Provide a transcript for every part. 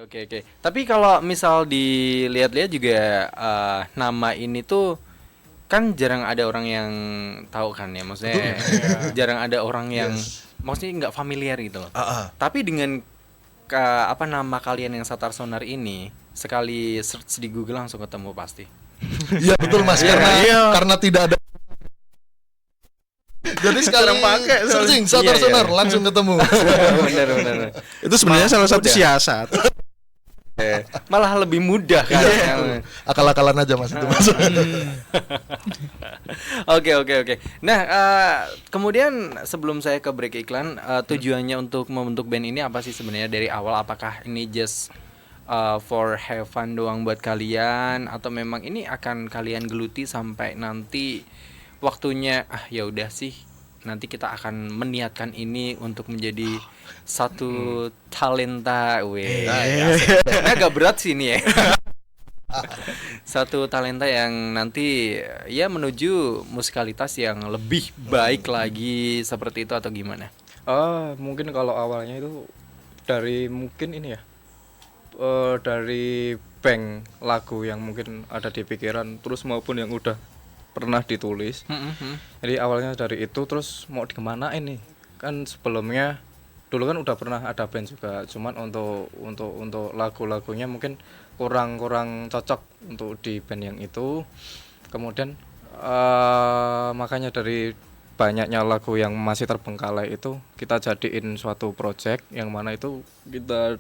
Oke, oke. Tapi kalau misal dilihat-lihat juga nama ini tuh kan jarang ada orang yang tahu kan ya. Maksudnya jarang ada orang yang Yes. maksudnya nggak familiar gitu loh. Ah, ah. Tapi dengan apa nama kalian yang Satar Sonar ini sekali search di Google langsung ketemu pasti. Iya betul Mas, karena tidak ada. Jadi sekali pakai soalnya. searching Satar Iya, iya. Sonar langsung ketemu. Bener, bener. Itu sebenarnya salah satu Mudah. siasat. Malah lebih mudah kan. Akal-akalan aja Mas itu Mas. Oke, oke, oke. Nah, kemudian sebelum saya ke break iklan, tujuannya untuk membentuk band ini apa sih sebenarnya dari awal? Apakah ini just for have fun doang buat kalian, atau memang ini akan kalian geluti sampai nanti waktunya ya udah sih, nanti kita akan meniatkan ini untuk menjadi satu talenta, weh. Agak berat sih ini ya. Satu talenta yang nanti ya menuju musikalitas yang lebih baik lagi seperti itu atau gimana? Mungkin kalau awalnya itu dari mungkin ini ya, dari bank lagu yang mungkin ada di pikiran, terus maupun yang udah pernah ditulis. Jadi awalnya dari itu, terus mau dikemanain nih? Kan sebelumnya dulu kan udah pernah ada band juga, cuman untuk lagu-lagunya mungkin kurang cocok untuk di band yang itu. Kemudian makanya dari banyaknya lagu yang masih terbengkalai itu kita jadiin suatu project yang mana itu kita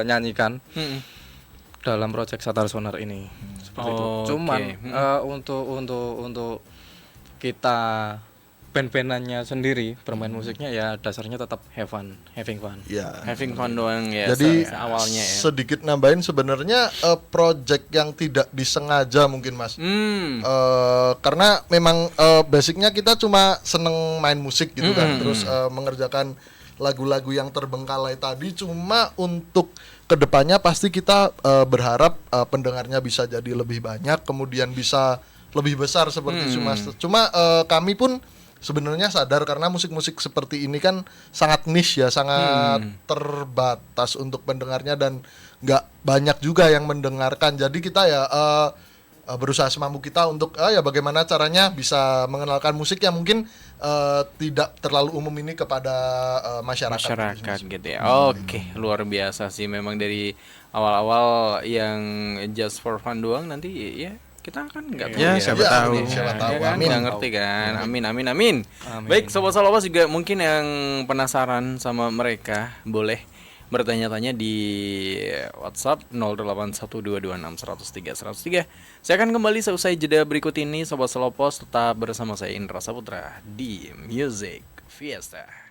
nyanyikan dalam project Satar Sonar ini. Seperti itu. Cuman untuk kita band-bandannya sendiri bermain musiknya ya dasarnya tetap having fun. Ya. Having fun doang ya. Jadi awalnya ya. sedikit nambahin sebenarnya project yang tidak disengaja mungkin Mas. Karena memang basicnya kita cuma seneng main musik gitu kan, terus mengerjakan lagu-lagu yang terbengkalai tadi. Cuma untuk kedepannya pasti kita berharap pendengarnya bisa jadi lebih banyak, kemudian bisa lebih besar seperti Cuma kami pun sebenarnya sadar karena musik-musik seperti ini kan sangat niche ya, sangat terbatas untuk pendengarnya dan nggak banyak juga yang mendengarkan. Jadi kita ya berusaha semampu kita untuk ya bagaimana caranya bisa mengenalkan musik yang mungkin tidak terlalu umum ini kepada masyarakat gitu ya. Oke, luar biasa sih memang dari awal-awal yang just for fun doang, nanti ya kita kan nggak tahu Ya, siapa tahu. Siapa tahu. Ya kan, Amin. nggak ngerti kan. Amin. Baik, Sobat Salopos juga mungkin yang penasaran sama mereka boleh bertanya-tanya di WhatsApp 081226103103. Saya akan kembali seusai jeda berikut ini. Sobat Salopos, tetap bersama saya Indra Saputra di Music Fiesta.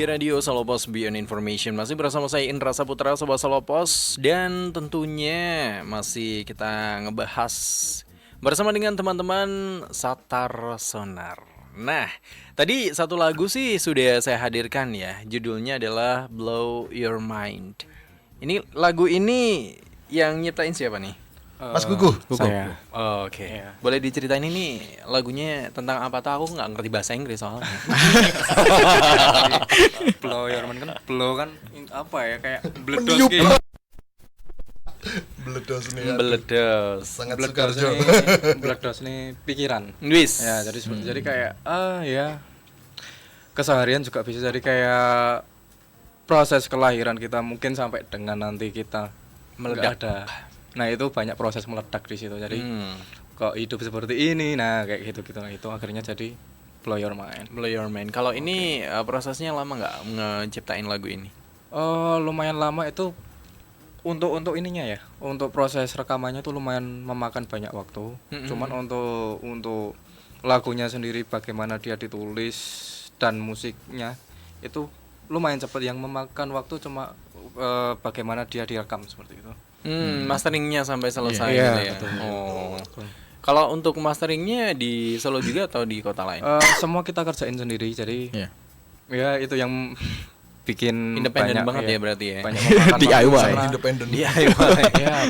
3 Radio Salopos Beyond Information. Masih bersama saya Indra Saputra, Sobat Salopos. Dan tentunya masih kita ngebahas bersama dengan teman-teman Satar Sonar. Nah, tadi satu lagu sih sudah saya hadirkan ya. Judulnya adalah Blow Your Mind. Ini lagu ini yang nyiptain siapa nih? Mas Guguh. Saya. Oke. Boleh diceritain ini lagunya tentang apa tuh? Aku nggak ngerti bahasa Inggris soalnya. Blow your mind kan, blow kan apa ya, kayak bledos Meniup. gitu. Meledos nih. aduh. Meledos. Sangat Bledos Sukarjo. nih, bledos nih pikiran. Wis. Ya, jadi kayak ya keseharian juga bisa jadi kayak proses kelahiran kita mungkin sampai dengan nanti kita Meledak. ada. Nah, itu banyak proses meledak di situ. Jadi Hmm. kok hidup seperti ini, nah kayak gitu. Nah, itu akhirnya jadi blow your mind. Blow Your Mind. Kalau ini prosesnya lama nggak ngeciptain lagu ini? Lumayan lama itu untuk ininya ya. Untuk proses rekamannya tuh lumayan memakan banyak waktu. Cuman untuk lagunya sendiri bagaimana dia ditulis dan musiknya itu lumayan cepat. Yang memakan waktu cuma bagaimana dia direkam seperti itu. Masteringnya sampai selesai Iya, gitu ya. betul. Oh. Kalau untuk masteringnya di Solo juga atau di kota lain? Semua kita kerjain sendiri, jadi Iya. ya itu yang bikin Independen banyak, banget ya berarti ya. banyak memakan waktu DIY. karena- Independen. Iya,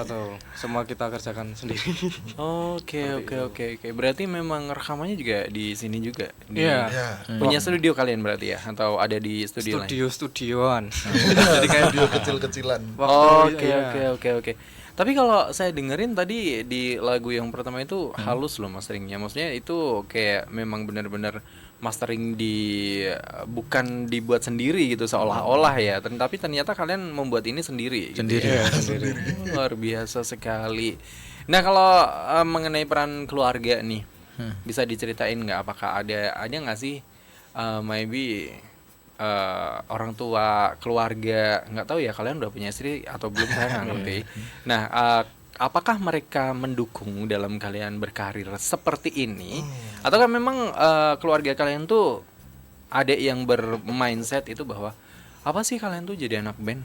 betul. Semua kita kerjakan sendiri. Oke. Berarti memang rekamannya juga di sini juga. Di- Iya. Ya. Punya studio kalian berarti ya atau ada di studio lain? Studioan. Jadi kayak video kecil-kecilan. Oke. Tapi kalau saya dengerin tadi di lagu yang pertama itu halus loh masteringnya. Maksudnya itu kayak memang benar-benar mastering bukan dibuat sendiri gitu seolah-olah ya. Tapi ternyata kalian membuat ini sendiri. Gitu Sendiri. ya. Luar biasa sekali. Nah kalau mengenai peran keluarga nih, bisa diceritain nggak? Apakah ada nggak sih maybe orang tua, keluarga, nggak tahu ya kalian udah punya istri atau belum, saya nggak ngerti. Nah, apakah mereka mendukung dalam kalian berkarir seperti ini, ataukah memang keluarga kalian tuh ada yang bermindset itu bahwa apa sih kalian tuh jadi anak band?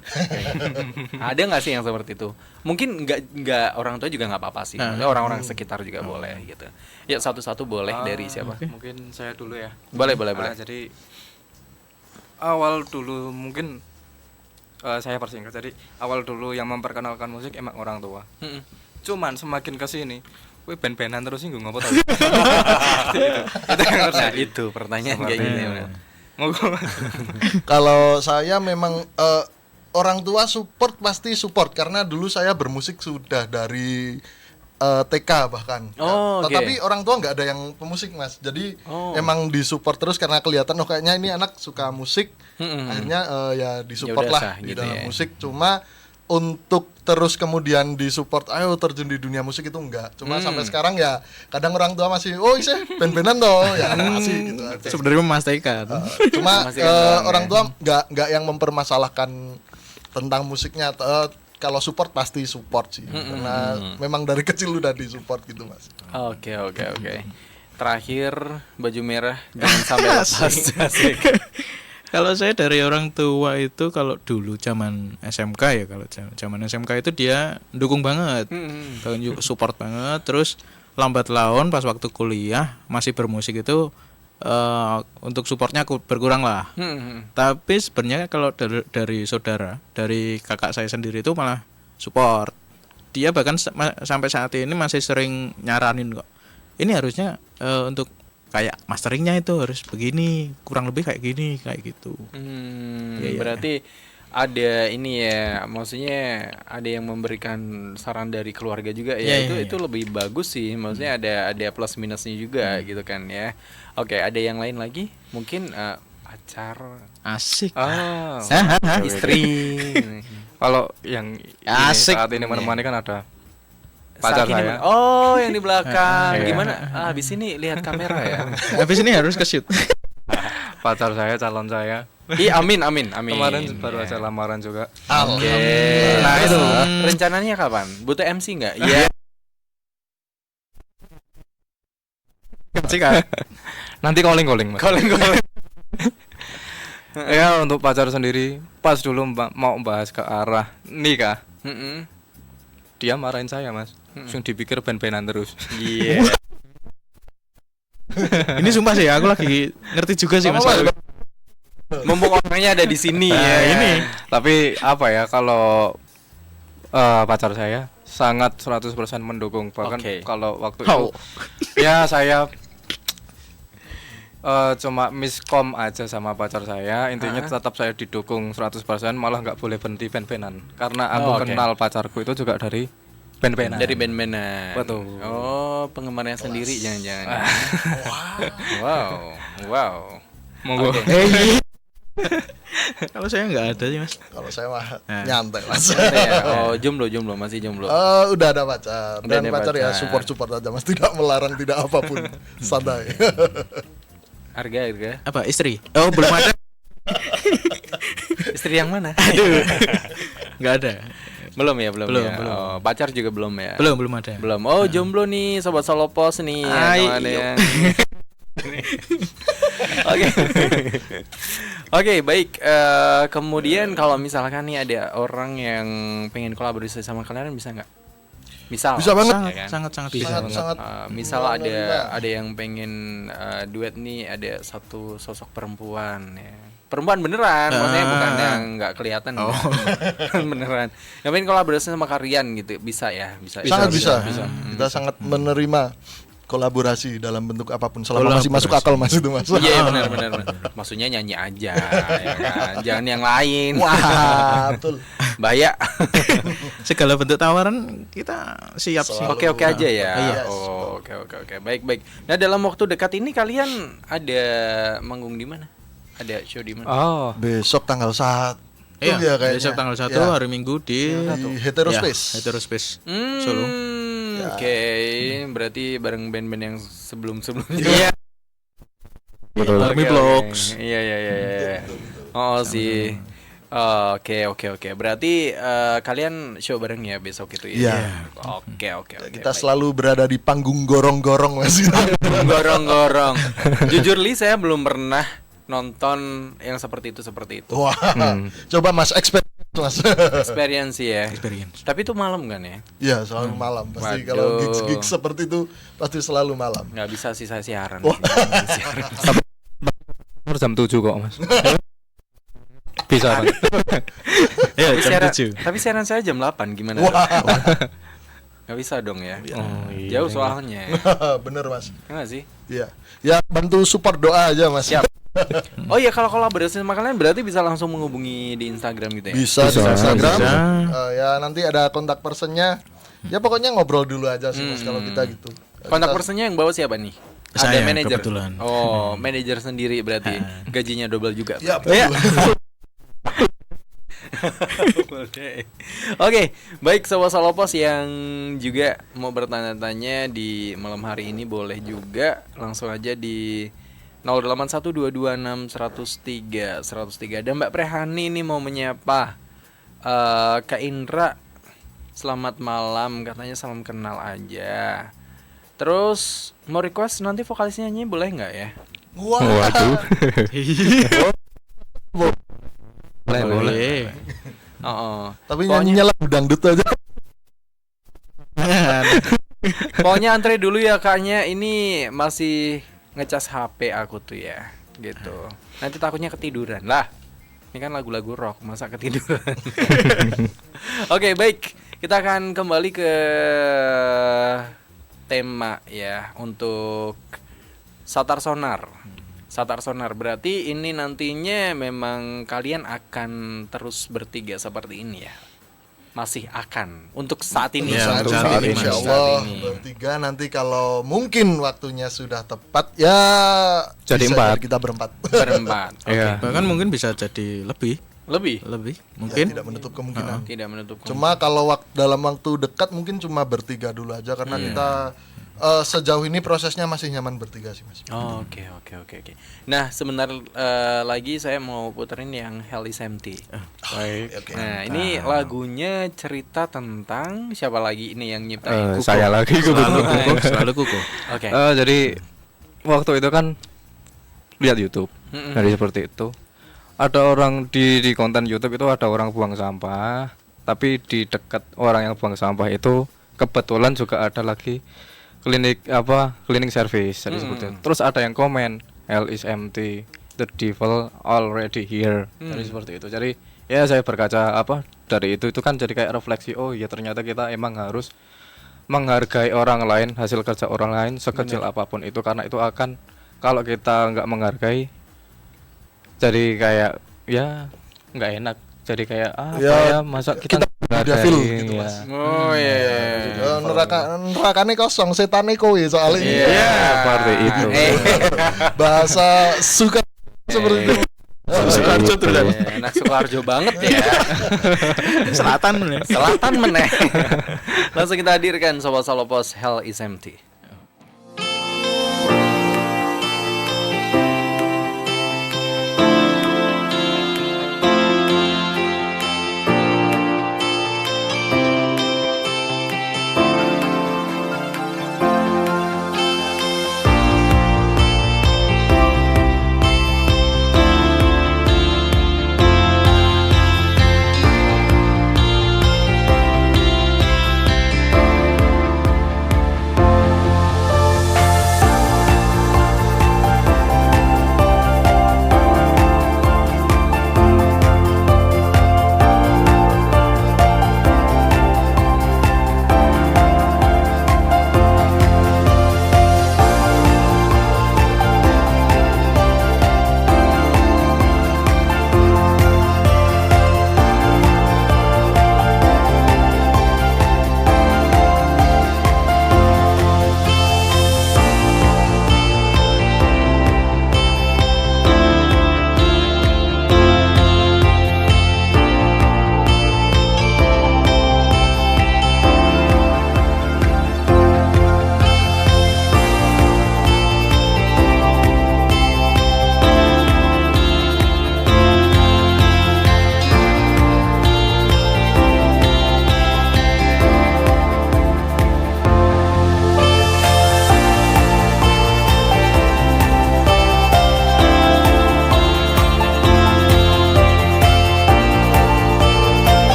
Ada nggak sih yang seperti itu? Mungkin nggak orang tua juga nggak apa-apa sih, maksudnya orang-orang sekitar juga boleh gitu. Ya satu-satu boleh dari siapa? Mungkin saya dulu ya. Boleh. Jadi awal dulu mungkin saya persingkat. Jadi awal dulu yang memperkenalkan musik emang orang tua. Cuman semakin kesini, wih band-bandan terus sih ngopo tau. Itu yang Nah terjadi. itu pertanyaan kayak gini. Monggo. Kalau saya memang orang tua pasti support karena dulu saya bermusik sudah dari TK bahkan. Oh, oke. Tapi orang tua nggak ada yang pemusik Mas. Jadi Oh. emang disupport terus karena kelihatan kayaknya ini anak suka musik. Akhirnya ya disupport Yaudah lah sah, di gitu dalam ya. musik. Cuma untuk terus kemudian disupport ayo terjun di dunia musik itu enggak. Cuma sampai sekarang ya kadang orang tua masih isih ben-benan toh ya masih gitu aja. Sebenarnya memastikan. Cuma Masih kan orang tua nggak yang mempermasalahkan tentang musiknya. Kalau support pasti support sih, karena memang dari kecil udah disupport gitu Mas. Oke. Terakhir baju merah jangan sampai lepas. Asik. Kalau saya dari orang tua itu kalau dulu zaman SMK ya, kalau zaman SMK itu dia dukung banget. Kalau support banget. Terus lambat laun pas waktu kuliah masih bermusik itu untuk supportnya berkurang lah. Tapi sebenarnya kalau dari saudara, dari kakak saya sendiri itu malah support. Dia bahkan sampai saat ini masih sering nyaranin kok. Ini harusnya untuk kayak masteringnya itu harus begini, kurang lebih kayak gini, kayak gitu. Iya. Berarti ada ini ya, maksudnya ada yang memberikan saran dari keluarga juga ya. Iya, Itu lebih bagus sih. Maksudnya ada plus minusnya juga gitu kan ya. Oke, ada yang lain lagi? Mungkin pacar, Asik. istri. Kalau yang ini, Asik. saat ini menemani kan ada pacar Saat ini saya. Oh, yang di belakang. Iya. Gimana? Habis ini lihat kamera ya. Habis ini harus ke shoot. Pacar saya, calon saya. Amin. Kemarin baru Ya. aja lamaran juga. Oke. Nah, itu rencananya kapan? Butuh MC nggak? Iya. Nanti calling Mas. Calling. Ya untuk pacar sendiri pas dulu mau bahas ke arah nikah, dia marahin saya mas, langsung dipikir ben-benan terus. Iya. Ini sumpah sih aku lagi ngerti juga sih Mas. Mumpung orangnya ada di sini ya. Ini. Tapi apa ya kalau pacar saya sangat 100% mendukung, bahkan Oke. kalau waktu itu ya saya cuma miskom aja sama pacar saya, intinya tetap saya didukung 100%, malah nggak boleh berhenti ben-benan karena aku Oke. kenal pacarku itu juga dari ben-benan. Dari band-bandan. Betul. Oh, penggemarnya sendiri jangan-jangan. Wow. Monggo. Oke. Kalau saya nggak ada sih Mas. Kalau saya mah Nah. nyantai Mas. Oh, jomblo masih jomblo. Udah ada pacar. Udah Dan ada pacar ya pacar. support aja Mas, tidak melarang, tidak apapun. Santai. Harga. Apa istri? Oh belum ada. Istri yang mana? Nggak ada. Belum ya. Belum. Oh, pacar juga belum ya. Belum ada. Belum. Oh, jomblo nih sobat Solopos nih. Ya, kawan ya. Oke. Oke, baik. Kemudian kalau misalkan nih ada orang yang pengen kolaborasi sama kalian bisa nggak? Misal. Bisa banget. ya kan? Sangat bisa. Sangat Misal ada yang pengen duet nih, ada satu sosok perempuan ya. Perempuan beneran, maksudnya bukan yang nggak kelihatan. Beneran. Yang pengen kolaborasi sama kalian gitu, bisa ya, bisa. sangat bisa. Kita sangat menerima kolaborasi dalam bentuk apapun selama masih masuk akal Mas itu Mas. Iya benar. Maksudnya nyanyi aja ya kan. Jangan yang lain. Wah, betul. Bahaya. Segala bentuk tawaran kita siap sih. Selalu. Oke aja ya. Iya. Oh, oke. Baik. Nah, dalam waktu dekat ini kalian ada manggung di mana? Ada show di mana? Oh, Besok tanggal 1. Iya, ya kayaknya. besok tanggal 1 Ya. hari Minggu di Heterospace. Ya, Heterospace. Solo. Oke, berarti bareng band-band yang sebelum-sebelumnya. Iya. betul. Army Blocks. Iya. Oh sih. Oke. Berarti kalian show bareng ya besok itu ya. Iya. Oke. Kita selalu berada di panggung gorong-gorong Mas. gorong-gorong. Jujur Li, saya belum pernah nonton yang seperti itu. Wah. Coba Mas experience Mas. Experience ya. Experience. Tapi itu malam kan ya? Iya, selalu malam. Pasti Waduh. kalau gigs seperti itu pasti selalu malam. Nggak bisa sih saya siaran. Wah. Jam 7 kok mas. Bisa Bang. Ya, Tapi jam siaran, 7. tapi siaran saya jam 8 gimana? Wah. Nggak bisa dong ya. Oh, iya. Jauh soalnya. Bener Mas. Enggak sih? Iya. Ya bantu support doa aja Mas. Siap. Oh iya, kalau kolaborasi sama kalian berarti bisa langsung menghubungi di Instagram gitu ya? Bisa di Bisa, Instagram. bisa. Ya nanti ada kontak personnya. Ya pokoknya ngobrol dulu aja sih Mas kalau kita gitu. Kontak Kita- personnya yang bawa siapa nih? Saya, Ada manajer. kebetulan. Oh, manajer sendiri berarti. Gajinya double juga. Ya berarti. betul. Oke, baik sobat Salopos yang juga mau bertanya-tanya di malam hari ini boleh juga langsung aja di 081226103103. Dan Mbak Prehani ini mau menyapa Kak Indra. Selamat malam, katanya salam kenal aja. Terus mau request nanti vokalisnya nyanyi boleh nggak ya? Wah. Waduh. Boleh. Oh. Tapi Pokoknya- nyanyinya lagu dangdut aja. Pokoknya antre dulu ya kaknya, ini masih ngecas HP aku tuh ya, gitu. Nanti takutnya ketiduran lah. Ini kan lagu-lagu rock, masa ketiduran. Oke, baik. Kita akan kembali ke tema ya untuk Satar Sonar. Satar Sonar berarti ini nantinya memang kalian akan terus bertiga seperti ini ya. Masih akan untuk saat ini. Ya, Saat untuk saat ini, ini, insya Saat Allah ini. bertiga. Nanti kalau mungkin waktunya sudah tepat ya Jadi bisa 4. kita berempat. Berempat. Iya. Bahkan mungkin bisa jadi lebih Lebih. mungkin. Tidak menutup kemungkinan. Tidak menutup kemungkinan. Cuma kalau dalam waktu dekat mungkin cuma bertiga dulu aja karena kita sejauh ini prosesnya masih nyaman bertiga sih Mas. Oh, oke. Nah, sebentar lagi saya mau puterin yang Hell is Empty. Baik. Oke. Nah, ini lagunya cerita tentang siapa lagi ini yang nyiptain? Kuko. Saya lagi Selalu kebetulan. kukuh, selalu kukuh. Oke. Jadi waktu itu kan lihat YouTube Mm-mm. dari seperti itu. ada orang di konten YouTube itu ada orang buang sampah, tapi di dekat orang yang buang sampah itu kebetulan juga ada lagi cleaning service jadi seperti itu. Terus ada yang komen hell is empty, the devil already here. Jadi seperti itu. Jadi ya saya berkaca dari itu kan jadi kayak refleksi, oh ya ternyata kita emang harus menghargai orang lain, hasil kerja orang lain sekecil apapun itu, karena itu akan, kalau kita nggak menghargai jadi kayak ya nggak enak, jadi kayak masa kita devil gitu ya. Mas. Oh iya. Nerakane kosong, setane kowe soalnya. Iya, seperti itu. Bahasa suka seperti itu. Sukoharjo tuh kan. Anak Sukoharjo banget ya. Selatan meneh. Selatan meneh. Langsung kita hadirkan Sobat Salopos, Hell is Empty.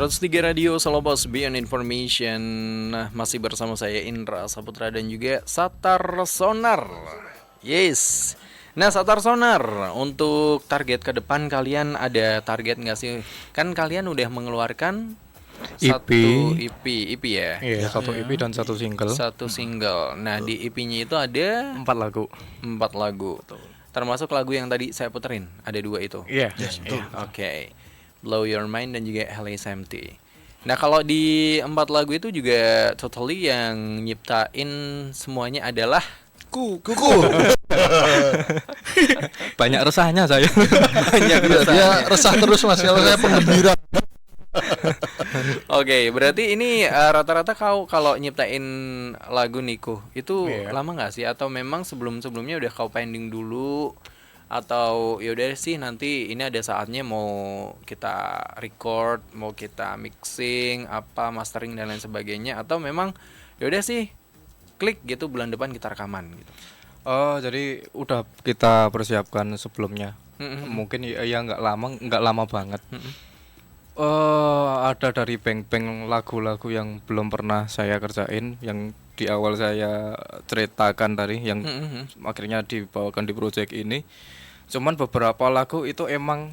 103 Radio Salobos Beyond Information. Nah, masih bersama saya Indra Saputra dan juga Satar Sonar. Yes. Nah, Satar Sonar, untuk target ke depan kalian ada target nggak sih? Kan kalian udah mengeluarkan satu EP ya? Iya, satu EP dan satu single. Satu single. Nah, di EP-nya itu ada 4 lagu. 4 lagu. Termasuk lagu yang tadi saya puterin, ada 2 itu. Iya. Oke. Blow Your Mind dan juga LSMT. Nah, kalau di 4 lagu itu juga totally yang nyiptain semuanya adalah Kuku. Banyak resahnya saya. banyak Dia resah terus Mas, kalau saya penggembira. Oke, berarti ini rata-rata kau kalau nyiptain lagu Niku itu lama nggak sih? Atau memang sebelum-sebelumnya udah kau pending dulu? Atau yaudah sih nanti ini ada saatnya mau kita record, mau kita mixing, mastering dan lain sebagainya? Atau memang yaudah sih klik gitu bulan depan kita rekaman gitu? Oh, jadi udah kita persiapkan sebelumnya. Mungkin ya nggak lama banget. Ada dari bank-bank lagu-lagu yang belum pernah saya kerjain, yang di awal saya ceritakan tadi, yang akhirnya dibawakan di project ini. Cuman beberapa lagu itu emang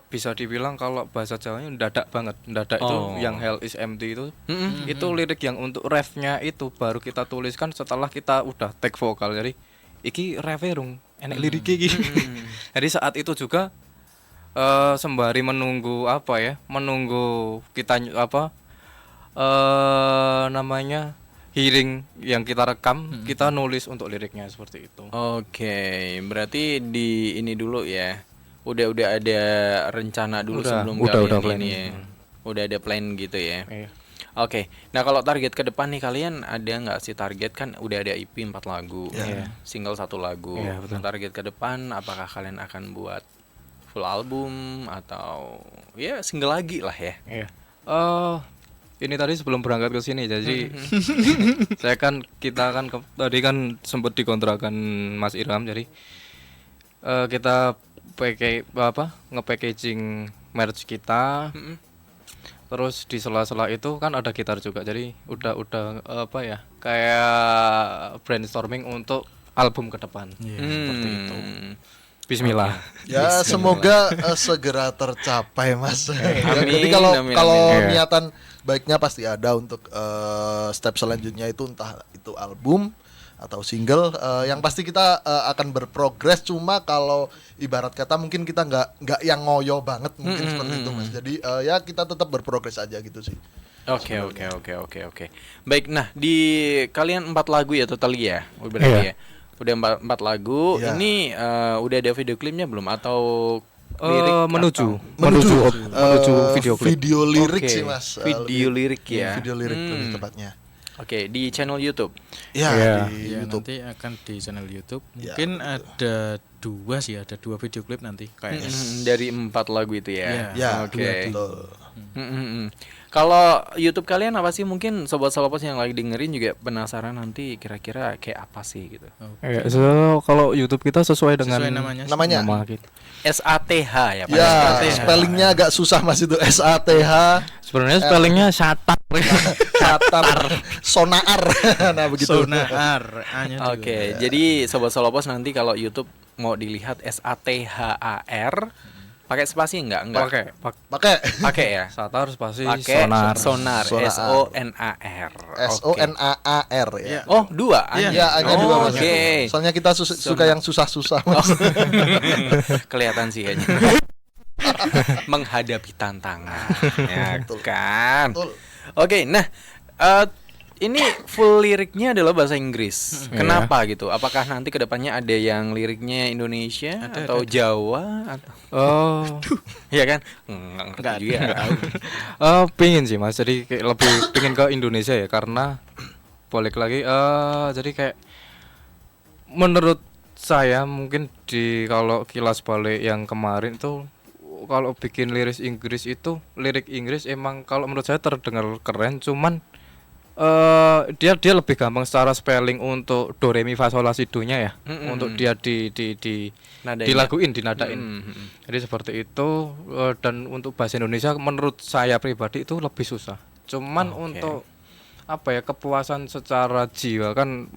bisa dibilang kalau bahasa Jawanya mendadak banget. Mendadak itu yang Hell is Empty itu. Itu lirik yang untuk refnya itu baru kita tuliskan setelah kita udah take vokal. Jadi iki refnya rung enek lirik iki. Jadi saat itu juga sembari menunggu kita hearing yang kita rekam, kita nulis untuk liriknya seperti itu. Oke, berarti di ini dulu ya. Udah ada rencana dulu sebelum udah kalian plan. ini ya. Udah ada plan gitu ya. Iya. Oke. Nah, kalau target ke depan nih kalian ada nggak sih target, kan udah ada EP 4 lagu, single 1 lagu. Iya, betul. Nah, target ke depan apakah kalian akan buat full album atau ya single lagi lah ya? Iya. Ini tadi sebelum berangkat ke sini, jadi kita kan tadi kan sempat dikontrakan Mas Irham, jadi kita nge-packaging merch kita. Terus di sela-sela itu kan ada gitar juga, jadi udah kayak brainstorming untuk album ke depan. Seperti itu. Bismillah. Ya, semoga segera tercapai Mas. Amin, Jadi kalau amin. niatan baiknya pasti ada untuk step selanjutnya, itu entah itu album atau single, yang pasti kita akan berprogres. Cuma kalau ibarat kata mungkin kita nggak yang ngoyo banget mungkin seperti itu Mas. Jadi ya kita tetap berprogres aja gitu sih. Oke. Baik, nah di kalian 4 lagu ya total ya, berarti ya. Udah 4 lagu. Iya. Ini udah ada video klipnya belum atau lirik menuju video klip. Video lirik Oke, sih Mas. video lirik ya. Video lirik lebih tepatnya. Oke, di channel YouTube. Ya, di Ya, YouTube. nanti akan di channel YouTube. Ya, Mungkin ada 2 sih, ada 2 video klip nanti kayak Dari 4 lagu itu ya. Ya, Oke. betul. Kalau YouTube kalian apa sih? Mungkin sobat-sobat yang lagi dengerin juga penasaran nanti kira-kira kayak apa sih gitu. Kalau YouTube kita sesuai dengan Namanya. nama kita. SATH ya Pak. Ya, SATH. spellingnya agak susah Mas, itu SATH. Sebenarnya spellingnya Satar. Satar Sonar. Nah, begitu. Sonar A-nya juga. Oke, jadi sobat Solopos nanti kalau YouTube mau dilihat SATHAR pakai spasi enggak? Pakai ya. Satar spasi Pakai sonar. sonar. SONAR. SONAAR ya. Oh, 2 Iya. Ya, hanya dua Mas. Oke. Soalnya kita suka yang susah-susah Mas. Kelihatan sih kayaknya. Menghadapi tantangan. Ya Betul. kan. Betul. Oke, nah ini full liriknya adalah bahasa Inggris. Kenapa gitu? Apakah nanti kedepannya ada yang liriknya Indonesia atau Jawa atau iya kan? Nggak ngerti juga. Pingin sih Mas, jadi kayak lebih pingin ke Indonesia ya, karena balik lagi jadi kayak menurut saya mungkin kalau kilas balik yang kemarin itu, kalau bikin lirik Inggris emang kalau menurut saya terdengar keren, cuman dia lebih gampang secara spelling untuk do re mi fa sol la si do nya ya. Untuk dia di Nadanya. dilaguin, dinadain. Jadi seperti itu, dan untuk bahasa Indonesia menurut saya pribadi itu lebih susah. Cuman untuk apa ya, kepuasan secara jiwa kan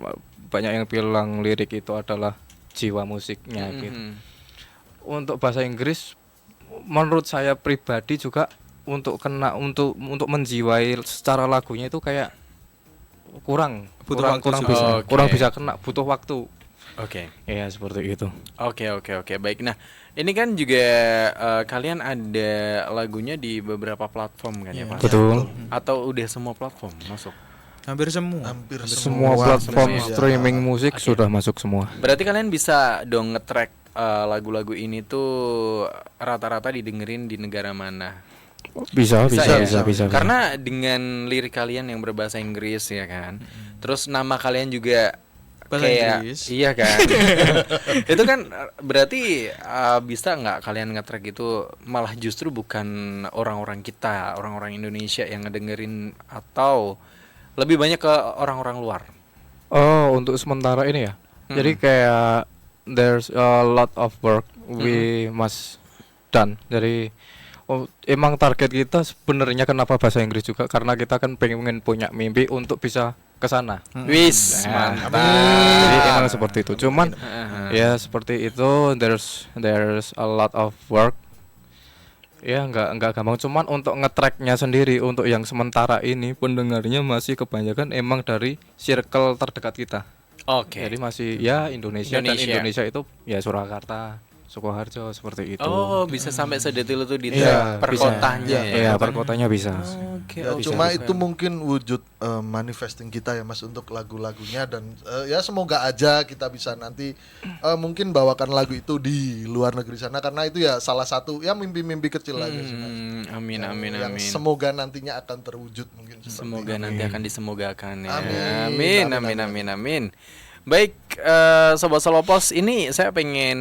banyak yang bilang lirik itu adalah jiwa musiknya gitu. Untuk bahasa Inggris menurut saya pribadi juga untuk menjiwai secara lagunya itu kayak kurang bisa kena, butuh waktu. Oke. Ya seperti itu. Oke. Baik. Nah, ini kan juga kalian ada lagunya di beberapa platform kan ya, Pak? Betul. Atau udah semua platform masuk? Hampir semua. Semua platform semua. streaming musik sudah masuk semua. Berarti kalian bisa dong nge-track lagu-lagu ini tuh rata-rata didengerin di negara mana? Bisa. Karena dengan lirik kalian yang berbahasa Inggris ya kan. Terus nama kalian juga Bahasa kayak Inggris. iya kan. Itu kan berarti bisa nggak kalian nge-track itu malah justru bukan orang-orang kita, orang-orang Indonesia yang ngedengerin, atau lebih banyak ke orang-orang luar? Oh, untuk sementara ini ya. Jadi kayak there's a lot of work we must done. Jadi emang target kita sebenarnya kenapa bahasa Inggris juga, karena kita kan pengen punya mimpi untuk bisa ke sana. Wis, mantap. Jadi emang seperti itu. Cuman ya seperti itu, there's a lot of work. Ya nggak gampang. Cuman untuk nge-tracknya sendiri untuk yang sementara ini pendengarnya masih kebanyakan emang dari circle terdekat kita. Oke. Jadi masih ya Indonesia. Dan Indonesia itu ya Surakarta, Sukoharjo, seperti itu. Oh, bisa sampai sedetil itu di Iya, per bisa. kotanya ya. Iya, per kotanya bisa. Oke. Ya, cuma itu mungkin wujud manifesting kita ya Mas untuk lagu-lagunya, dan ya semoga aja kita bisa nanti mungkin bawakan lagu itu di luar negeri sana, karena itu ya salah satu ya mimpi-mimpi kecil aja sih Mas. Amin. Yang semoga nantinya akan terwujud mungkin. Semoga nanti akan disemogakan ya. Amin. Baik, Sobat Selopos, ini saya pengen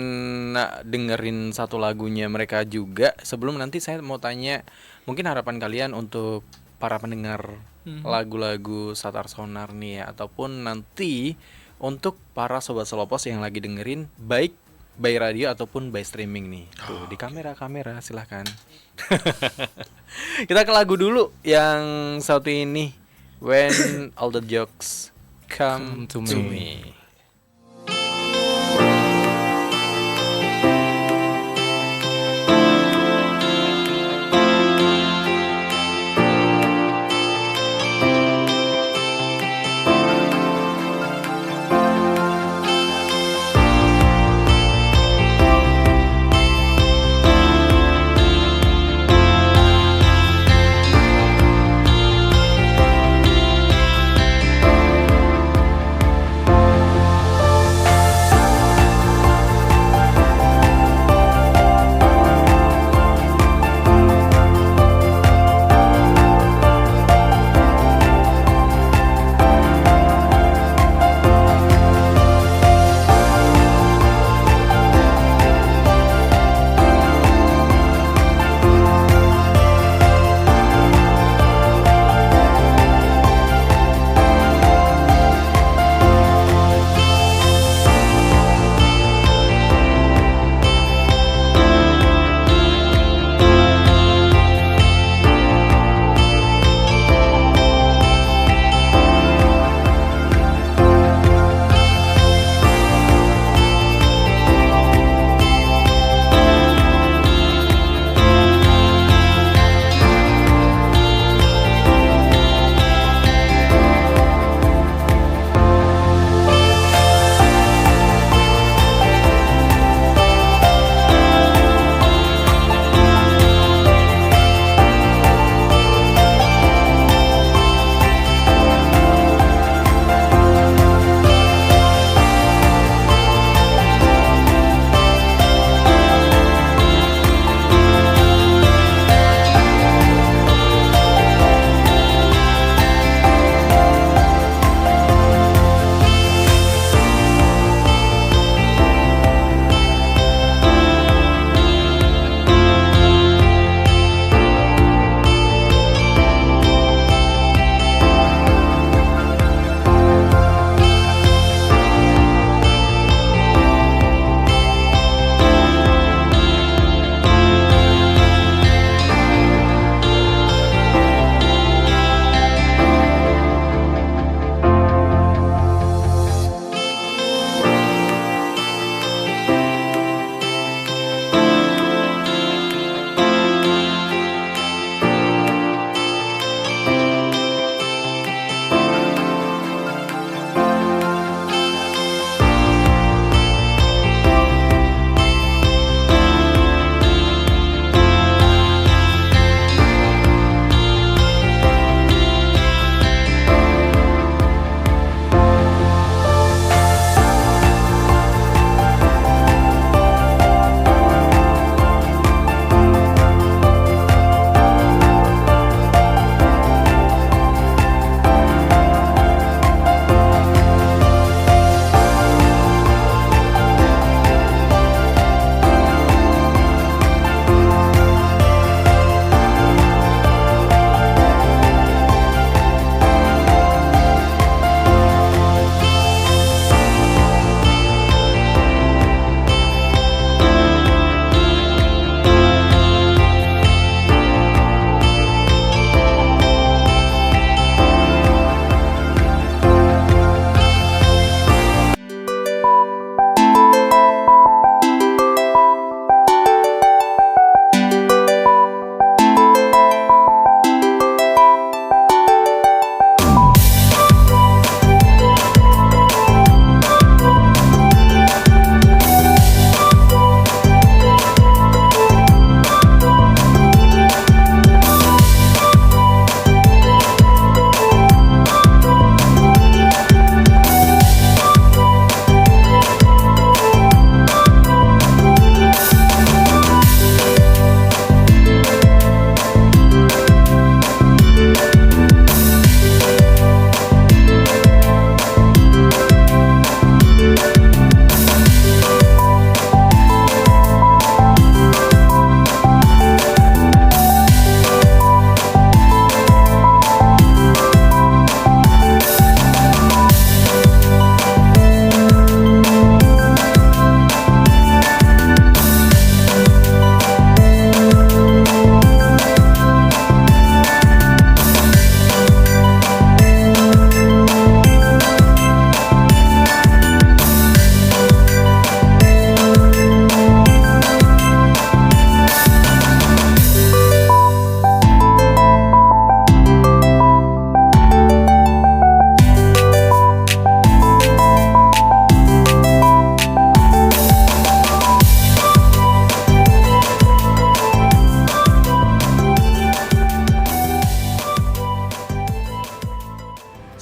dengerin satu lagunya mereka juga. Sebelum nanti saya mau tanya, mungkin harapan kalian untuk para pendengar lagu-lagu Satar Sonar nih ya, ataupun nanti untuk para Sobat Selopos yang lagi dengerin, baik by radio ataupun by streaming nih. Tuh, di kamera silahkan. Kita ke lagu dulu yang satu ini, When All the Jokes Come to Me.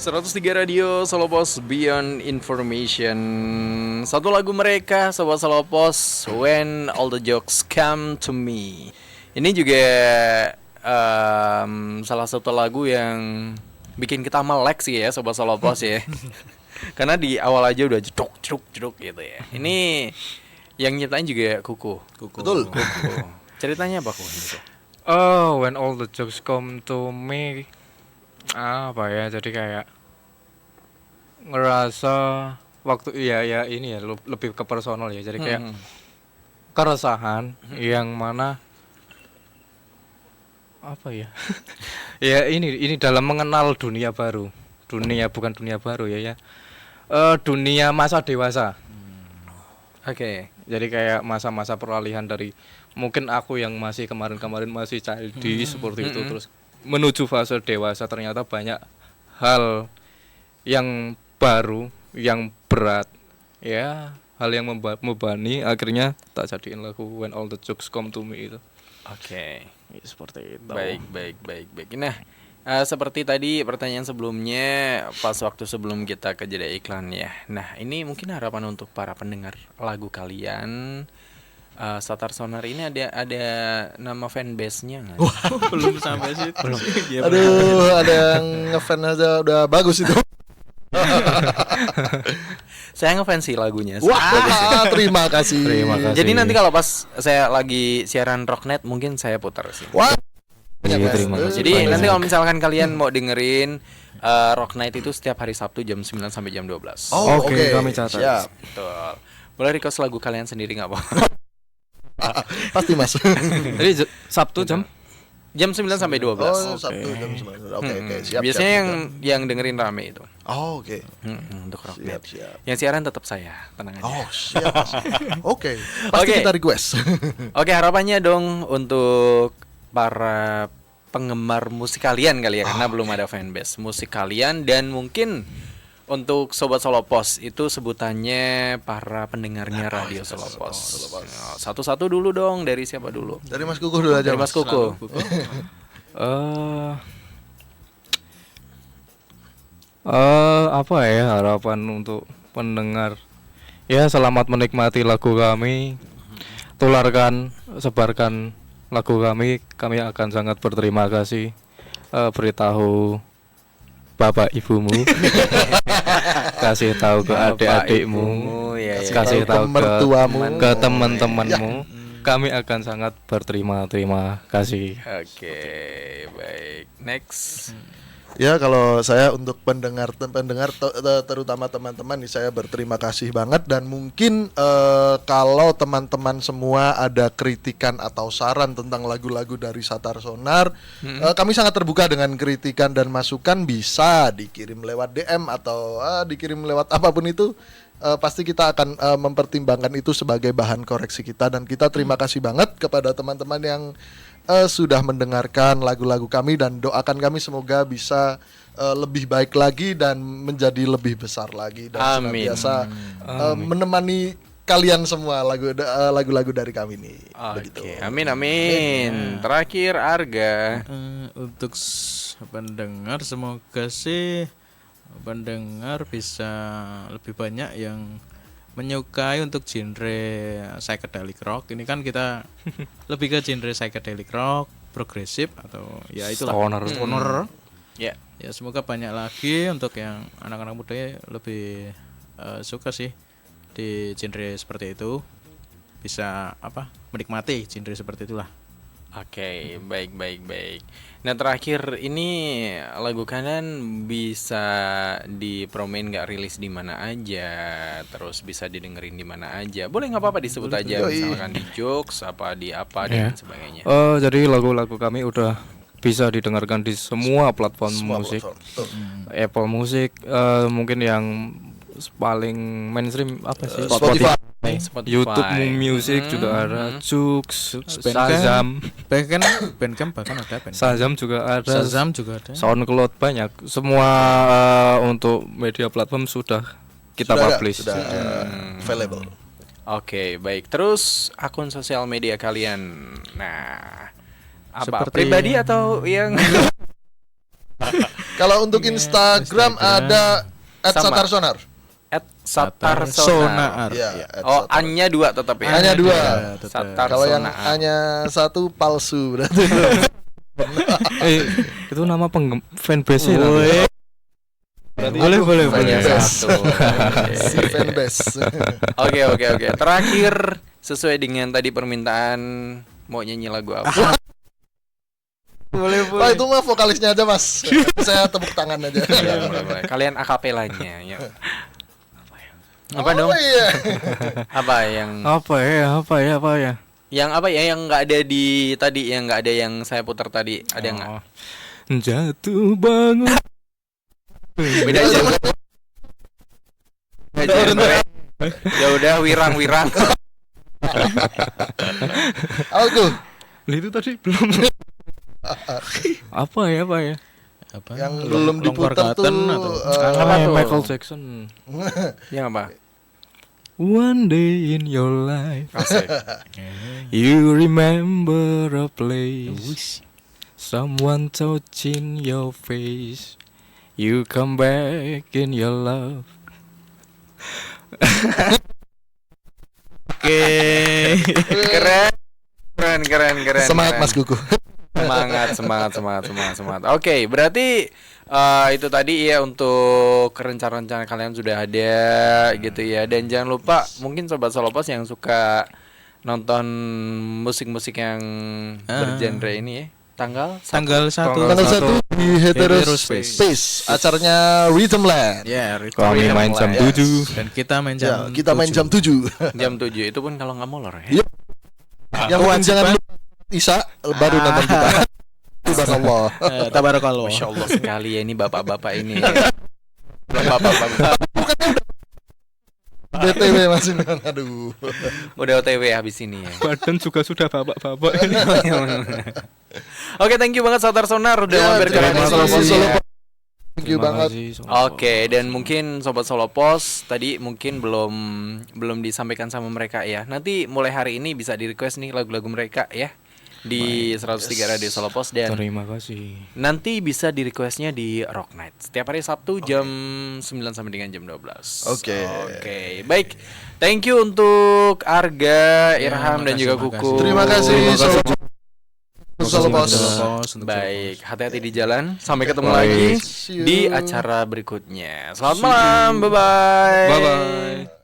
103 Radio Solopos Beyond Information. Satu lagu mereka Sobat Solopos, When All the Jokes Come to Me. Ini juga salah satu lagu yang bikin kita melek sih ya Sobat Solopos ya. Karena di awal aja udah jeduk gitu ya. Ini yang nyiptain juga Kuku. Betul. Kuku. Ceritanya apa Kuku? Oh, when all the jokes come to me, apa ya? Jadi kayak ngerasa waktu ya ini ya lebih ke personal ya. Jadi kayak keresahan yang mana apa ya? Ya ini dalam mengenal dunia baru. Bukan dunia baru ya. Dunia masa dewasa. Oke. Jadi kayak masa-masa peralihan dari mungkin aku yang masih kemarin-kemarin masih childish seperti itu, terus menuju fase dewasa ternyata banyak hal yang baru, yang berat, ya hal yang membebani, akhirnya tak jadiin lagu When All the Jokes Come to Me itu. Oke. Ya, seperti itu. Baik. Nah, seperti tadi pertanyaan sebelumnya pas waktu sebelum kita ke jeda iklan ya. Nah, ini mungkin harapan untuk para pendengar lagu kalian. Satar Sonar ini ada nama fanbase-nya nggak? Belum sampai situ. Belum. Aduh, ada yang ngefans aja udah bagus itu. Saya ngefans sih lagunya. Wah, terima kasih. Jadi nanti kalau pas saya lagi siaran Rocknet mungkin saya putar sih. Wah. Terima kasih. Jadi nanti kalau misalkan kalian mau dengerin Rock Night itu setiap hari Sabtu jam 9 sampai jam 12. Oh, Oke, oke. kami catat. Siap. Betul. Boleh request lagu kalian sendiri enggak, Pak? Pasti Mas. Jadi Sabtu jam Jam 9 sampai 12. Oh, Sabtu jam 9. Oke, siap. Biasanya siap. yang dengerin rame itu. Oh, oke. Untuk Rock Night. Siap. Yang siaran tetap saya, tenang aja. Oh, siap. Mas. Oke. Pasti Oke. kita request. Oke, harapannya dong untuk para penggemar musik kalian kali ya, karena belum ada fanbase musik kalian, dan mungkin untuk Sobat Solopos itu sebutannya para pendengarnya Radio Solopos. Satu-satu dulu dong, dari siapa dulu? Dari Mas Kuku dulu aja. Dari Mas Kuku. Apa ya harapan untuk pendengar? Ya, selamat menikmati lagu kami. Tularkan, sebarkan lagu kami akan sangat berterima kasih. Beritahu bapak ibumu, kasih tahu ke adik-adikmu, kasih tahu ke mertuamu, ke teman-temanmu. Kami akan sangat berterima kasih. Oke, baik. Next. Ya, kalau saya untuk pendengar terutama teman-teman nih, saya berterima kasih banget, dan mungkin kalau teman-teman semua ada kritikan atau saran tentang lagu-lagu dari Satar Sonar, kami sangat terbuka dengan kritikan dan masukan. Bisa dikirim lewat DM atau dikirim lewat apapun itu. Pasti kita akan mempertimbangkan itu sebagai bahan koreksi kita, dan kita terima kasih banget kepada teman-teman yang sudah mendengarkan lagu-lagu kami, dan doakan kami semoga bisa lebih baik lagi dan menjadi lebih besar lagi, dan senantiasa menemani kalian semua lagu-lagu dari kami ini. Begitu. Amin. Terakhir Arga. Untuk pendengar, semoga sih pendengar bisa lebih banyak yang menyukai untuk genre psychedelic rock. Ini kan kita lebih ke genre psychedelic rock, progresif, atau ya itulah stoner. Ya. Ya, semoga banyak lagi untuk yang anak-anak muda ya lebih suka sih di genre seperti itu, bisa menikmati genre seperti itulah. Oke, baik. Nah, terakhir ini lagu kalian bisa dipromoin nggak, rilis di mana aja, terus bisa didengerin di mana aja. Boleh nggak apa-apa disebut aja, misalkan di Jokes dan sebagainya. Jadi lagu-lagu kami udah bisa didengarkan di semua platform musik. Apple Music, mungkin yang paling mainstream apa sih? Spotify. YouTube Music juga ada, Joox, Shazam, Bandcamp bahkan ada, Shazam juga ada, SoundCloud, banyak. Semua untuk media platform sudah kita publish. Sudah available. Oke, baik. Terus akun sosial media kalian. Nah, apa Seperti pribadi atau yang Kalau untuk Instagram ada Sama. @satarsonar. @satarsonar. Ya, Oh, A-nya 2 tetap ya. Hanya 2. Satarsonar. Kalau yang hanya 1 palsu berarti. Itu nama fanbase ya. Boleh. Hanya satu. Si fanbase. Oke. Terakhir sesuai dengan tadi permintaan mau nyanyi lagu apa? Boleh. Oh, itu mah vokalisnya aja, Mas. Saya tepuk tangan aja. Ya, boleh. Kalian akapelanya ya. Apa dong? Iya. Apa yang Apa ya? yang apa ya yang nggak ada di tadi, yang nggak ada yang saya putar tadi, ada nggak? Jatuh bangun. Beda aja. Ya udah wirang. Apa tuh? Itu tadi belum. Apa ya? Apa? Yang belum diputar tuh Apa tuh? Michael Jackson. Yang apa? One day in your life, Asik. you remember a place, someone touching your face, you come back in your love. Oke. Keren. Semangat keren. Mas Kuku. Semangat. Oke, berarti itu tadi ya untuk rencana-rencana kalian sudah ada gitu ya. Dan jangan lupa mungkin sobat Solopos yang suka nonton musik-musik yang bergenre ini ya. Tanggal 1 Tanggal 1 Tanggal 1 di Heterospace. Heterospace. Acaranya Rhythmland. Ya, Kami main jam Yes. 7. dan kita main Ya, jam kita main jam 7. jam 7 itu pun kalau nggak molor ya. Yep. Yang penting jangan lupa Isa baru nonton kita. Subhanallah. Tabarakallah. Masya Allah sekali ya ini bapak-bapak ini. Bapak-bapak BTW Mas Inan. Aduh. udah OTW habis ini ya. Badan juga sudah bapak-bapak. Oke, thank you banget Satar Sonar udah Ya, mampir ke terima Radio kasih, Solopos ya. Solopos. Thank you banget. Oke, dan mungkin sobat Solopos tadi mungkin belum disampaikan sama mereka ya. Nanti mulai hari ini bisa di-request nih lagu-lagu mereka ya di 103 Radio Solopos, dan Terima kasih. nanti bisa di-requestnya di Rock Night setiap hari Sabtu jam 9 sampai dengan jam 12. Oke. Baik. Thank you untuk Arga, Irham dan makasih, juga makasih. Kuku. Terima kasih Solopos. Baik, hati-hati di jalan. Sampai ketemu Baik. lagi See you. di acara berikutnya. Selamat malam, bye-bye. Bye bye.